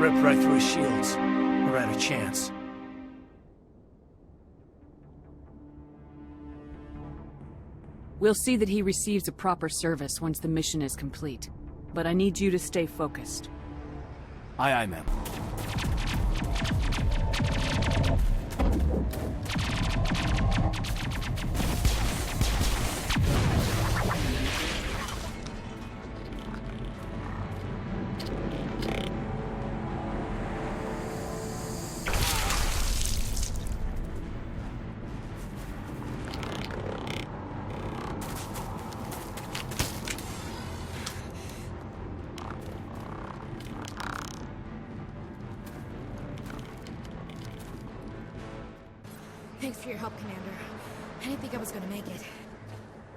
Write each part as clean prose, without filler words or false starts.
Ripped right through his shields. Never had a chance. We'll see that he receives a proper service once the mission is complete. But I need you to stay focused. Aye, aye, ma'am. Thanks for your help, Commander. I didn't think I was gonna make it.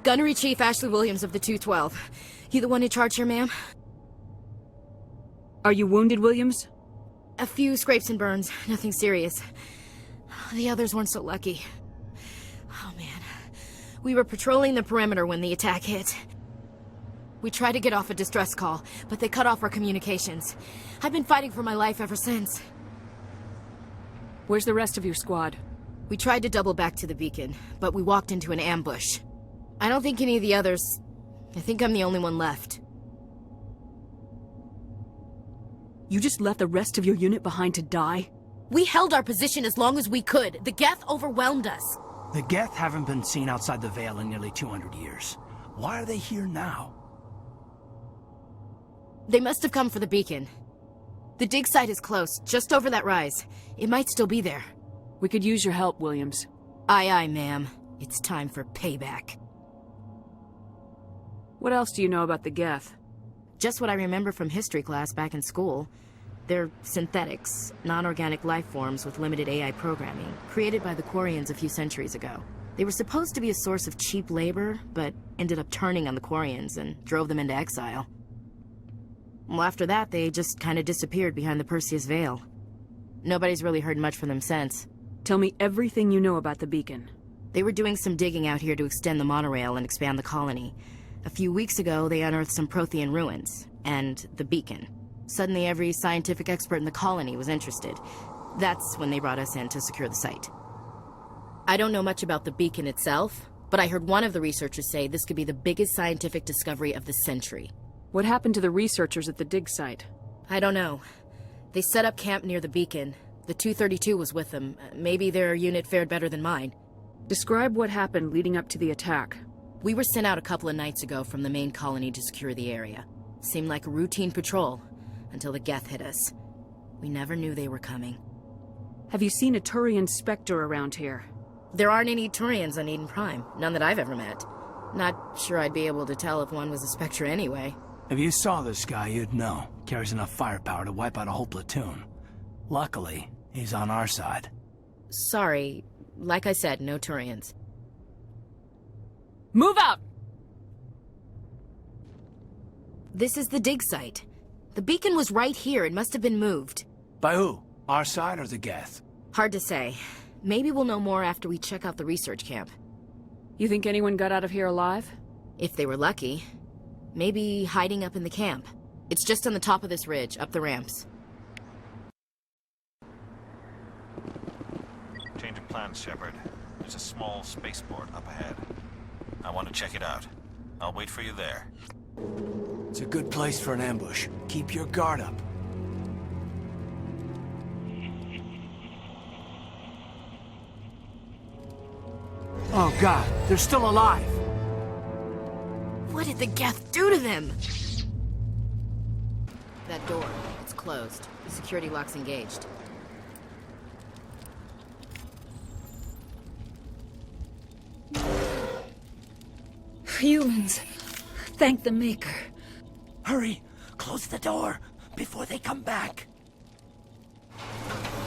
Gunnery Chief Ashley Williams of the 212. You the one in charge here, ma'am? Are you wounded, Williams? A few scrapes and burns, nothing serious. The others weren't so lucky. Oh man. We were patrolling the perimeter when the attack hit. We tried to get off a distress call, but they cut off our communications. I've been fighting for my life ever since. Where's the rest of your squad? We tried to double back to the beacon, but we walked into an ambush. I don't think any of the others... I think I'm the only one left. You just left the rest of your unit behind to die? We held our position as long as we could. The Geth overwhelmed us. The Geth haven't been seen outside the Veil in nearly 200 years. Why are they here now? They must have come for the beacon. The dig site is close, just over that rise. It might still be there. We could use your help, Williams. Aye, aye, ma'am. It's time for payback. What else do you know about the Geth? Just what I remember from history class back in school. They're synthetics, non-organic life forms with limited AI programming, created by the Quarians a few centuries ago. They were supposed to be a source of cheap labor, but ended up turning on the Quarians and drove them into exile. Well, after that, they just kind of disappeared behind the Perseus Veil. Nobody's really heard much from them since. Tell me everything you know about the beacon. They were doing some digging out here to extend the monorail and expand the colony. A few weeks ago, they unearthed some Prothean ruins, and the beacon. Suddenly, every scientific expert in the colony was interested. That's when they brought us in to secure the site. I don't know much about the beacon itself, but I heard one of the researchers say this could be the biggest scientific discovery of the century. What happened to the researchers at the dig site? I don't know. They set up camp near the beacon. The 232 was with them. Maybe their unit fared better than mine. Describe what happened leading up to the attack. We were sent out a couple of nights ago from the main colony to secure the area. Seemed like a routine patrol, until the Geth hit us. We never knew they were coming. Have you seen a Turian Spectre around here? There aren't any Turians on Eden Prime. None that I've ever met. Not sure I'd be able to tell if one was a Spectre anyway. If you saw this guy, you'd know. Carries enough firepower to wipe out a whole platoon. Luckily, he's on our side. Sorry. Like I said, no Turians. Move out! This is the dig site. The beacon was right here. It must have been moved. By who? Our side or the Geth? Hard to say. Maybe we'll know more after we check out the research camp. You think anyone got out of here alive? If they were lucky. Maybe hiding up in the camp. It's just on the top of this ridge, up the ramps. Change of plans, Shepard. There's a small spaceport up ahead. I want to check it out. I'll wait for you there. It's a good place for an ambush. Keep your guard up. Oh God, they're still alive! What did the Geth do to them? That door, it's closed. The security lock's engaged. Humans. Thank the Maker. Hurry! Close the door before they come back!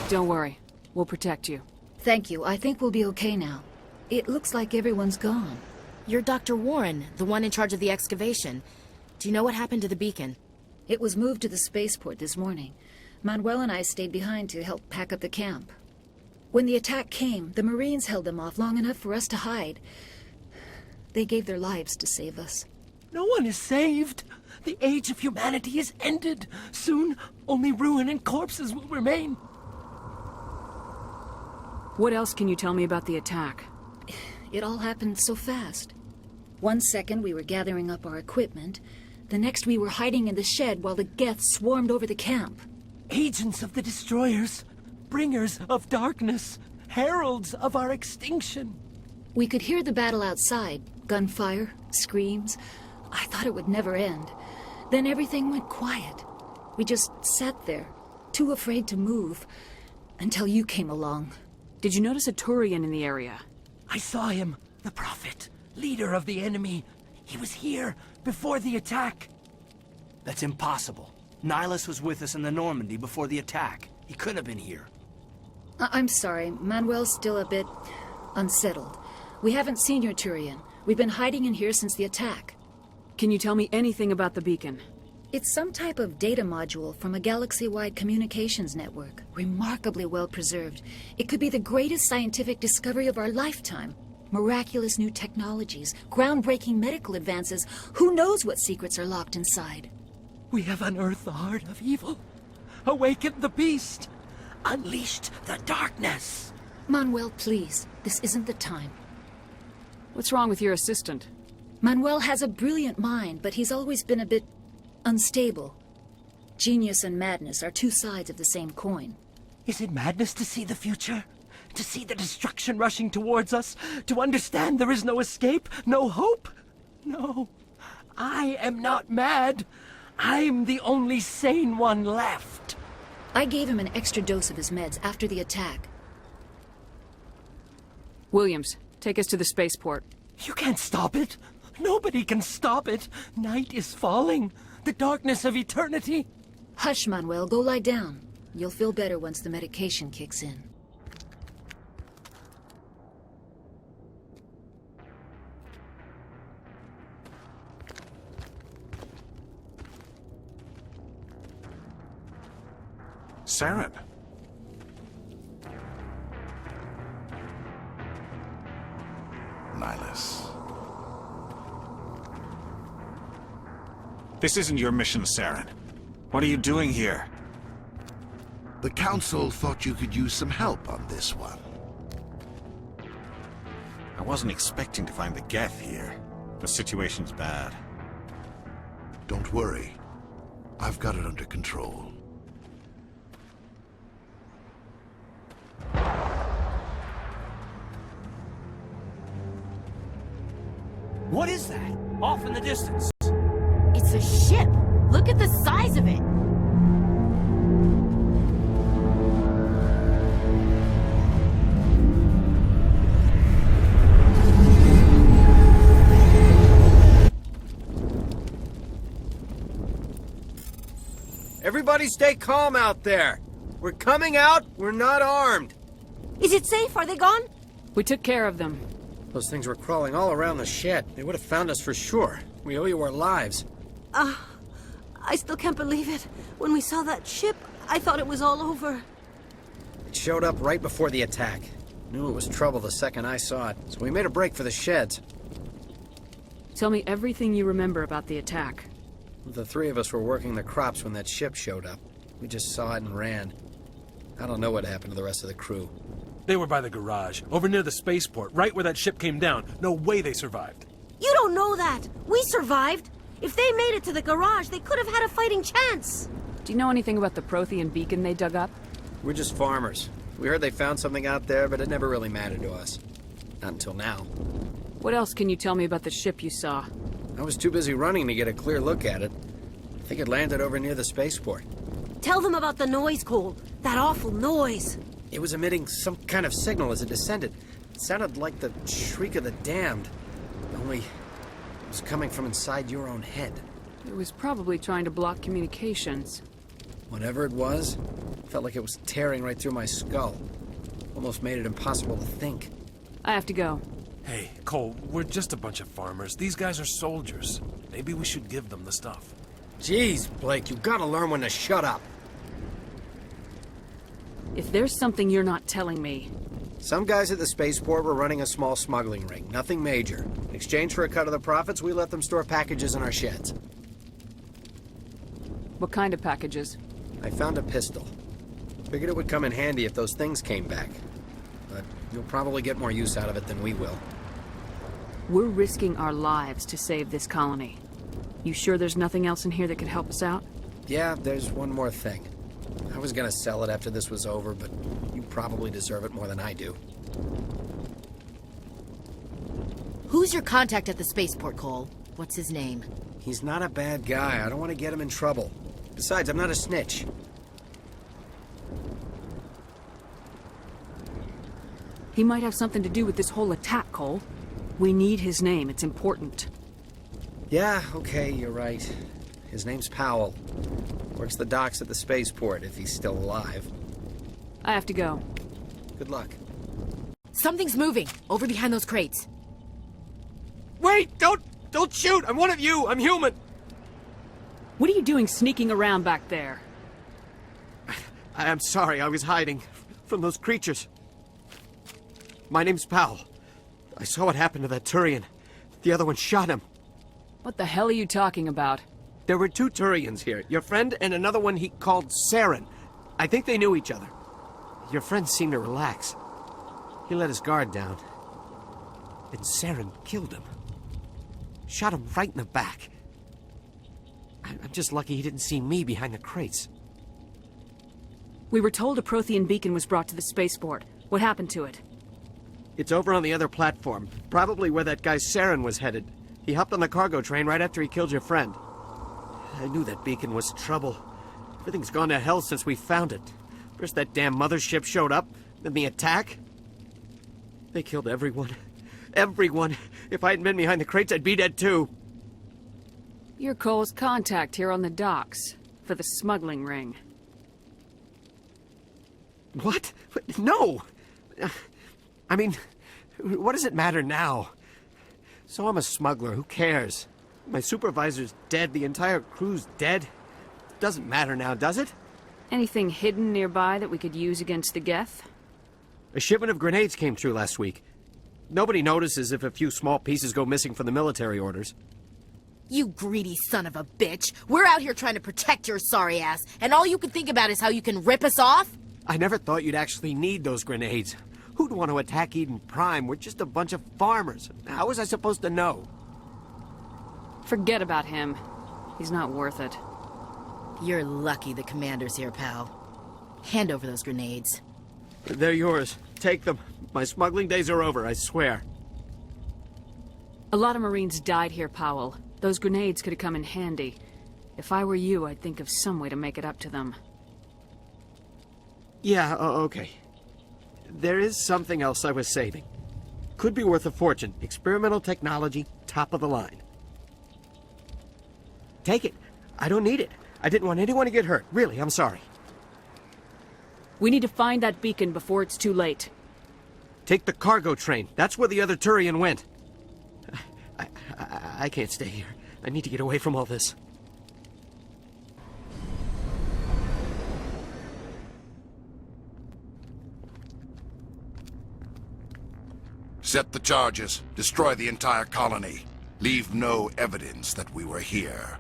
Don't worry. We'll protect you. Thank you. I think we'll be okay now. It looks like everyone's gone. You're Dr. Warren, the one in charge of the excavation. Do you know what happened to the beacon? It was moved to the spaceport this morning. Manuel and I stayed behind to help pack up the camp. When the attack came, the Marines held them off long enough for us to hide. They gave their lives to save us. No one is saved. The age of humanity is ended. Soon, only ruin and corpses will remain. What else can you tell me about the attack? It all happened so fast. 1 second we were gathering up our equipment. The next we were hiding in the shed while the Geth swarmed over the camp. Agents of the destroyers, bringers of darkness, heralds of our extinction. We could hear the battle outside. Gunfire, screams. I thought it would never end. Then everything went quiet. We just sat there, too afraid to move, until you came along. Did you notice a Turian in the area? I saw him, the Prophet, leader of the enemy. He was here before the attack. That's impossible. Nihilus was with us in the Normandy before the attack. He couldn't have been here. I'm sorry, Manuel's still a bit unsettled. We haven't seen your Turian. We've been hiding in here since the attack. Can you tell me anything about the beacon? It's some type of data module from a galaxy-wide communications network. Remarkably well preserved. It could be the greatest scientific discovery of our lifetime. Miraculous new technologies, groundbreaking medical advances. Who knows what secrets are locked inside? We have unearthed the heart of evil, awakened the beast, unleashed the darkness. Manuel, please. This isn't the time. What's wrong with your assistant? Manuel has a brilliant mind, but he's always been a bit unstable. Genius and madness are two sides of the same coin. Is it madness to see the future? To see the destruction rushing towards us? To understand there is no escape? No hope? No. I am not mad. I'm the only sane one left. I gave him an extra dose of his meds after the attack. Williams, take us to the spaceport. You can't stop it. Nobody can stop it. Night is falling. The darkness of eternity. Hush, Manuel. Go lie down. You'll feel better once the medication kicks in. Saren. Nihilus. This isn't your mission, Saren. What are you doing here? The Council thought you could use some help on this one. I wasn't expecting to find the Geth here. The situation's bad. Don't worry. I've got it under control. What is that? Off in the distance. It's a ship! Look at the size of it! Everybody stay calm out there. We're coming out, we're not armed. Is it safe? Are they gone? We took care of them. Those things were crawling all around the shed. They would have found us for sure. We owe you our lives. I still can't believe it. When we saw that ship, I thought it was all over. It showed up right before the attack. Knew it was trouble the second I saw it, so we made a break for the sheds. Tell me everything you remember about the attack. The three of us were working the crops when that ship showed up. We just saw it and ran. I don't know what happened to the rest of the crew. They were by the garage, over near the spaceport, right where that ship came down. No way they survived. You don't know that. We survived. If they made it to the garage, they could have had a fighting chance. Do you know anything about the Prothean beacon they dug up? We're just farmers. We heard they found something out there, but it never really mattered to us. Not until now. What else can you tell me about the ship you saw? I was too busy running to get a clear look at it. I think it landed over near the spaceport. Tell them about the noise, Cole. That awful noise. It was emitting some kind of signal as it descended. It sounded like the shriek of the damned. Only it was coming from inside your own head. It was probably trying to block communications. Whatever it was, felt like it was tearing right through my skull. Almost made it impossible to think. I have to go. Hey, Cole, we're just a bunch of farmers. These guys are soldiers. Maybe we should give them the stuff. Jeez, Blake, you gotta learn when to shut up. If there's something you're not telling me... Some guys at the spaceport were running a small smuggling ring. Nothing major. They exchange for a cut of the profits, we let them store packages in our sheds. What kind of packages? I found a pistol. Figured it would come in handy if those things came back. But you'll probably get more use out of it than we will. We're risking our lives to save this colony. You sure there's nothing else in here that could help us out? Yeah, there's one more thing. I was gonna sell it after this was over, but you probably deserve it more than I do. Who's your contact at the spaceport, Cole? What's his name? He's not a bad guy. I don't want to get him in trouble. Besides, I'm not a snitch. He might have something to do with this whole attack, Cole. We need his name. It's important. Yeah, okay, you're right. His name's Powell. Works the docks at the spaceport, if he's still alive. I have to go. Good luck. Something's moving, over behind those crates. Wait! Don't shoot! I'm one of you! I'm human! What are you doing sneaking around back there? I'm sorry, I was hiding from those creatures. My name's Powell. I saw what happened to that Turian. The other one shot him. What the hell are you talking about? There were 2 Turians here. Your friend and another one he called Saren. I think they knew each other. Your friend seemed to relax. He let his guard down. And Saren killed him. Shot him right in the back. I'm just lucky he didn't see me behind the crates. We were told a Prothean beacon was brought to the spaceport. What happened to it? It's over on the other platform. Probably where that guy Saren was headed. He hopped on the cargo train right after he killed your friend. I knew that beacon was trouble. Everything's gone to hell since we found it. First that damn mothership showed up, then the attack. They killed everyone. Everyone. If I hadn't been behind the crates, I'd be dead too. You're Cole's contact here on the docks. For the smuggling ring. What? No! I mean, what does it matter now? So I'm a smuggler, who cares? My supervisor's dead, the entire crew's dead. Doesn't matter now, does it? Anything hidden nearby that we could use against the Geth? A shipment of grenades came through last week. Nobody notices if a few small pieces go missing from the military orders. You greedy son of a bitch. We're out here trying to protect your sorry ass, and all you can think about is how you can rip us off? I never thought you'd actually need those grenades. Who'd want to attack Eden Prime? We're just a bunch of farmers. How was I supposed to know? Forget about him. He's not worth it. You're lucky the commander's here, pal. Hand over those grenades. They're yours. Take them. My smuggling days are over, I swear. A lot of Marines died here, Powell. Those grenades could have come in handy. If I were you, I'd think of some way to make it up to them. Yeah, okay. There is something else I was saving. Could be worth a fortune. Experimental technology, top of the line. Take it. I don't need it. I didn't want anyone to get hurt. Really, I'm sorry. We need to find that beacon before it's too late. Take the cargo train. That's where the other Turian went. I can't stay here. I need to get away from all this. Set the charges. Destroy the entire colony. Leave no evidence that we were here.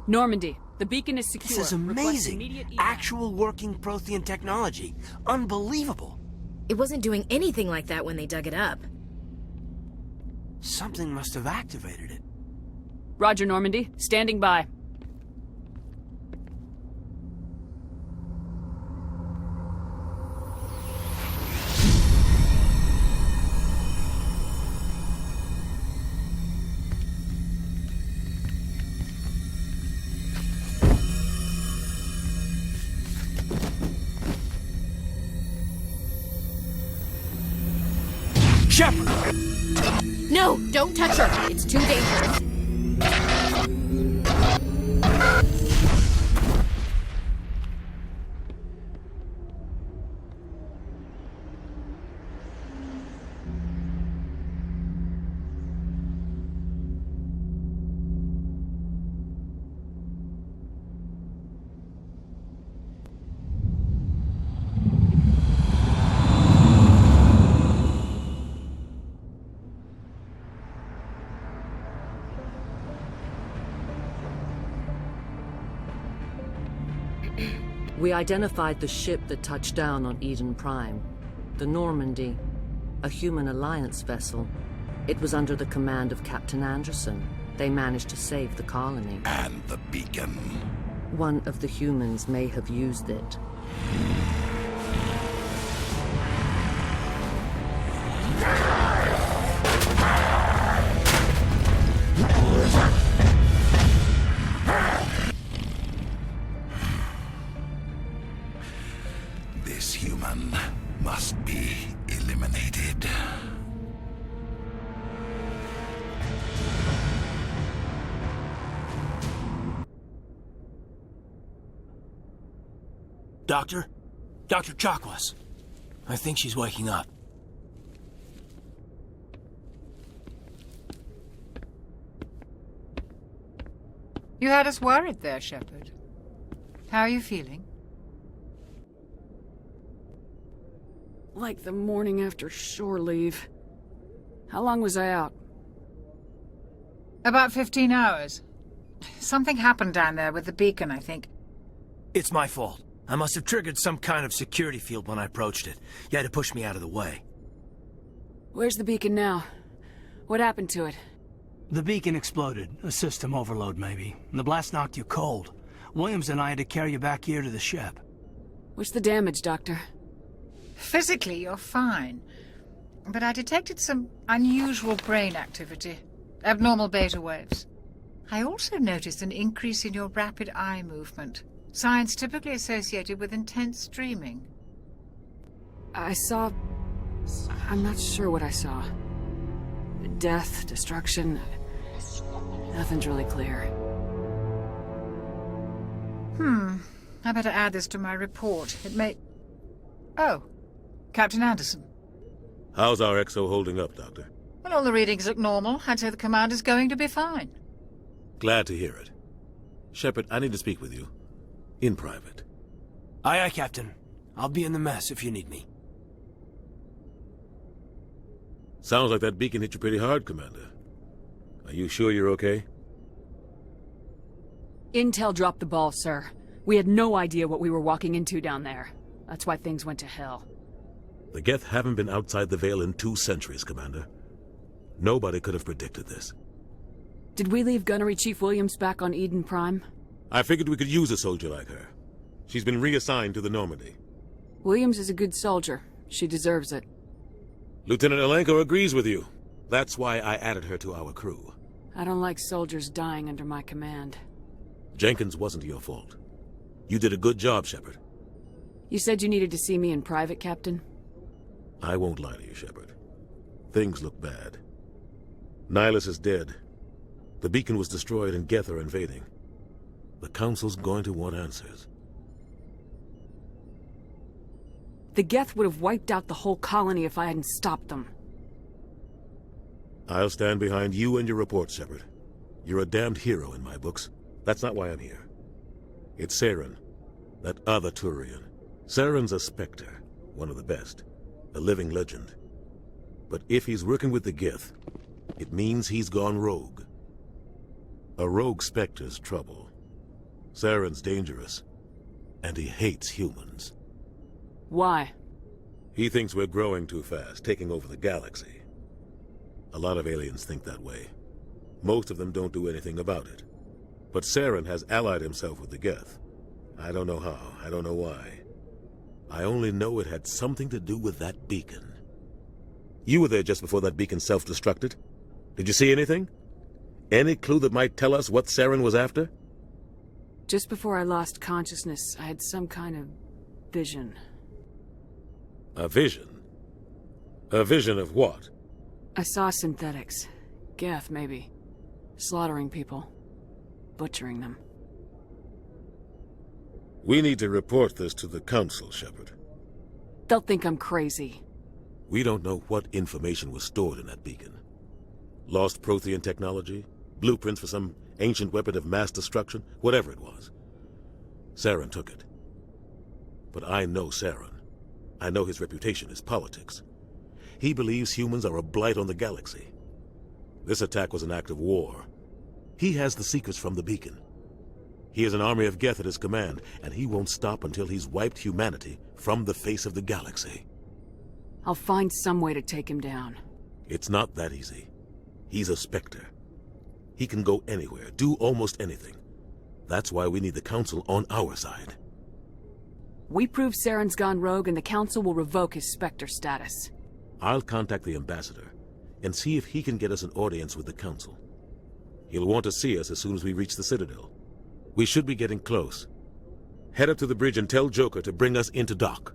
Normandy, the beacon is secure. This is Request amazing. immediate evac. Actual working Prothean technology. Unbelievable. It wasn't doing anything like that when they dug it up. Something must have activated it. Roger, Normandy. Standing by. Shepard! No, don't touch her. It's too dangerous. We identified the ship that touched down on Eden Prime. The Normandy, a human alliance vessel. It was under the command of Captain Anderson. They managed to save the colony. And the beacon. One of the humans may have used it. This human must be eliminated. Doctor? Dr. Chakwas. I think she's waking up. You had us worried there, Shepard. How are you feeling? Like the morning after shore leave. How long was I out? About 15 hours. Something happened down there with the beacon, I think. It's my fault. I must have triggered some kind of security field when I approached it. You had to push me out of the way. Where's the beacon now? What happened to it? The beacon exploded. A system overload, maybe. The blast knocked you cold. Williams and I had to carry you back here to the ship. What's the damage, Doctor? Physically, you're fine. But I detected some unusual brain activity. Abnormal beta waves. I also noticed an increase in your rapid eye movement. Signs typically associated with intense dreaming. I saw... I'm not sure what I saw. Death, destruction... Nothing's really clear. I better add this to my report. It may... Oh. Captain Anderson. How's our XO holding up, Doctor? Well, all the readings look normal. I'd say the commander's going to be fine. Glad to hear it. Shepard, I need to speak with you. In private. Aye, aye, Captain. I'll be in the mess if you need me. Sounds like that beacon hit you pretty hard, Commander. Are you sure you're okay? Intel dropped the ball, sir. We had no idea what we were walking into down there. That's why things went to hell. The Geth haven't been outside the Veil in 2 centuries, Commander. Nobody could have predicted this. Did we leave Gunnery Chief Williams back on Eden Prime? I figured we could use a soldier like her. She's been reassigned to the Normandy. Williams is a good soldier. She deserves it. Lieutenant Alenko agrees with you. That's why I added her to our crew. I don't like soldiers dying under my command. Jenkins wasn't your fault. You did a good job, Shepard. You said you needed to see me in private, Captain? I won't lie to you, Shepard. Things look bad. Nihilus is dead. The beacon was destroyed and Geth are invading. The Council's going to want answers. The Geth would have wiped out the whole colony if I hadn't stopped them. I'll stand behind you and your report, Shepard. You're a damned hero in my books. That's not why I'm here. It's Saren, that other Turian. Saren's a Spectre, one of the best. A living legend. But if he's working with the Geth, it means he's gone rogue. A rogue Spectre's trouble. Saren's dangerous, and he hates humans. Why? He thinks we're growing too fast, taking over the galaxy. A lot of aliens think that way. Most of them don't do anything about it. But Saren has allied himself with the Geth. I don't know how, I don't know why. I only know it had something to do with that beacon. You were there just before that beacon self-destructed. Did you see anything? Any clue that might tell us what Saren was after? Just before I lost consciousness, I had some kind of vision. A vision? A vision of what? I saw synthetics. Geth, maybe. Slaughtering people. Butchering them. We need to report this to the Council, Shepard. They'll think I'm crazy. We don't know what information was stored in that beacon. Lost Prothean technology? Blueprints for some ancient weapon of mass destruction? Whatever it was. Saren took it. But I know Saren. I know his reputation is politics. He believes humans are a blight on the galaxy. This attack was an act of war. He has the secrets from the beacon. He has an army of Geth at his command, and he won't stop until he's wiped humanity from the face of the galaxy. I'll find some way to take him down. It's not that easy. He's a Spectre. He can go anywhere, do almost anything. That's why we need the Council on our side. We prove Saren's gone rogue and the Council will revoke his Spectre status. I'll contact the Ambassador and see if he can get us an audience with the Council. He'll want to see us as soon as we reach the Citadel. We should be getting close. Head up to the bridge and tell Joker to bring us into dock.